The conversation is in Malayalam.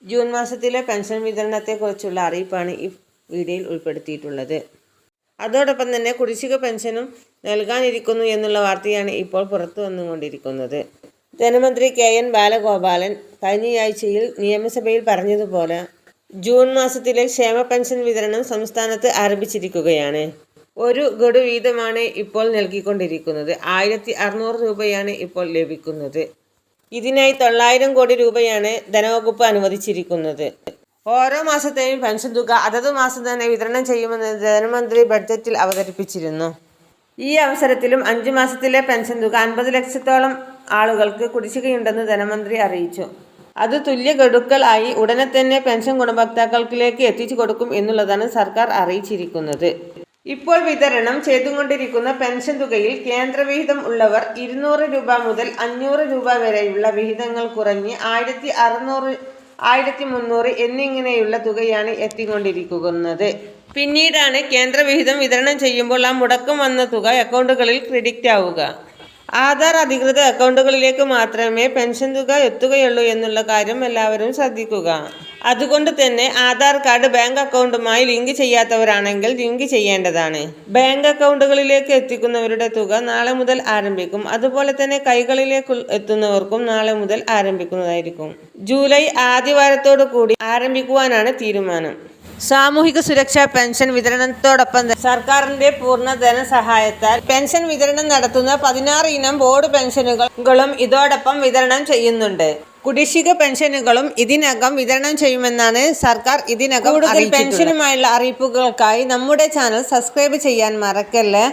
ജൂൺ മാസത്തിലെ പെൻഷൻ വിതരണത്തെക്കുറിച്ചുള്ള അറിയിപ്പാണ് ഈ വീഡിയോയിൽ ഉൾപ്പെടുത്തിയിട്ടുള്ളത്. അതോടൊപ്പം തന്നെ കുടിശ്ശിക പെൻഷനും നൽകാനിരിക്കുന്നു എന്നുള്ള വാർത്തയാണ് ഇപ്പോൾ പുറത്തു വന്നുകൊണ്ടിരിക്കുന്നത്. ധനമന്ത്രി KN ബാലഗോപാലൻ കഴിഞ്ഞയാഴ്ചയിൽ നിയമസഭയിൽ പറഞ്ഞതുപോലെ ജൂൺ മാസത്തിലെ ക്ഷേമ പെൻഷൻ വിതരണം സംസ്ഥാനത്ത് ആരംഭിച്ചിരിക്കുകയാണ്. ഒരു ഗഡു വീതമാണ് ഇപ്പോൾ നൽകിക്കൊണ്ടിരിക്കുന്നത്. 1600 രൂപയാണ് ഇപ്പോൾ ലഭിക്കുന്നത്. ഇതിനായി 900 കോടി രൂപയാണ് ധനവകുപ്പ് അനുവദിച്ചിരിക്കുന്നത്. ഓരോ മാസത്തെയും പെൻഷൻ തുക അതത് മാസം തന്നെ വിതരണം ചെയ്യുമെന്ന് ധനമന്ത്രി ബഡ്ജറ്റിൽ അവതരിപ്പിച്ചിരുന്നു. ഈ അവസരത്തിലും 5 മാസത്തിലെ പെൻഷൻ തുക 50 ലക്ഷത്തോളം ആളുകൾക്ക് കുടിശ്ശികയുണ്ടെന്ന് ധനമന്ത്രി അറിയിച്ചു. അത് തുല്യ ഗഡുക്കൾ ആയി ഉടനെ തന്നെ പെൻഷൻ ഗുണഭോക്താക്കളിലേക്ക് എത്തിച്ചു കൊടുക്കും എന്നുള്ളതാണ് സർക്കാർ അറിയിച്ചിരിക്കുന്നത്. ഇപ്പോൾ വിതരണം ചെയ്തുകൊണ്ടിരിക്കുന്ന പെൻഷൻ തുകയിൽ കേന്ദ്രവിഹിതം ഉള്ളവർ 200 രൂപ മുതൽ 500 രൂപ വരെയുള്ള വിഹിതങ്ങൾ കുറഞ്ഞ് 1600, 1300 എന്നിങ്ങനെയുള്ള തുകയാണ് എത്തിക്കൊണ്ടിരിക്കുന്നത്. പിന്നീടാണ് കേന്ദ്രവിഹിതം വിതരണം ചെയ്യുമ്പോൾ ആ മുടക്കം വന്ന തുക അക്കൗണ്ടുകളിൽ ക്രെഡിറ്റ് ആവുക. ആധാർ അധികൃത അക്കൗണ്ടുകളിലേക്ക് മാത്രമേ പെൻഷൻ തുക എത്തുകയുള്ളൂ എന്നുള്ള കാര്യം എല്ലാവരും ശ്രദ്ധിക്കുക. അതുകൊണ്ട് തന്നെ ആധാർ കാർഡ് ബാങ്ക് അക്കൗണ്ടുമായി ലിങ്ക് ചെയ്യാത്തവരാണെങ്കിൽ ലിങ്ക് ചെയ്യേണ്ടതാണ്. ബാങ്ക് അക്കൗണ്ടുകളിലേക്ക് എത്തിക്കുന്നവരുടെ തുക നാളെ മുതൽ ആരംഭിക്കും. അതുപോലെ തന്നെ കൈകളിലേക്ക് എത്തുന്നവർക്കും നാളെ മുതൽ ആരംഭിക്കുന്നതായിരിക്കും. ജൂലൈ ആദ്യവാരത്തോടു കൂടി ആരംഭിക്കുവാനാണ് തീരുമാനം. സാമൂഹിക സുരക്ഷാ പെൻഷൻ വിതരണത്തോടൊപ്പം സർക്കാരിന്റെ പൂർണ്ണ ധനസഹായത്താൽ പെൻഷൻ വിതരണം നടത്തുന്ന 16 ഇനം ബോർഡ് പെൻഷനുകളും ഇതോടൊപ്പം വിതരണം ചെയ്യുന്നുണ്ട്. കുടിശ്ശിക പെൻഷനുകളും ഇതിനകം വിതരണം ചെയ്യുമെന്നാണ് സർക്കാർ ഇതിനകം കൂടുതൽ പെൻഷനുമായുള്ള അറിയിപ്പുകൾക്കായി നമ്മുടെ ചാനൽ സബ്സ്ക്രൈബ് ചെയ്യാൻ മറക്കല്ലേ.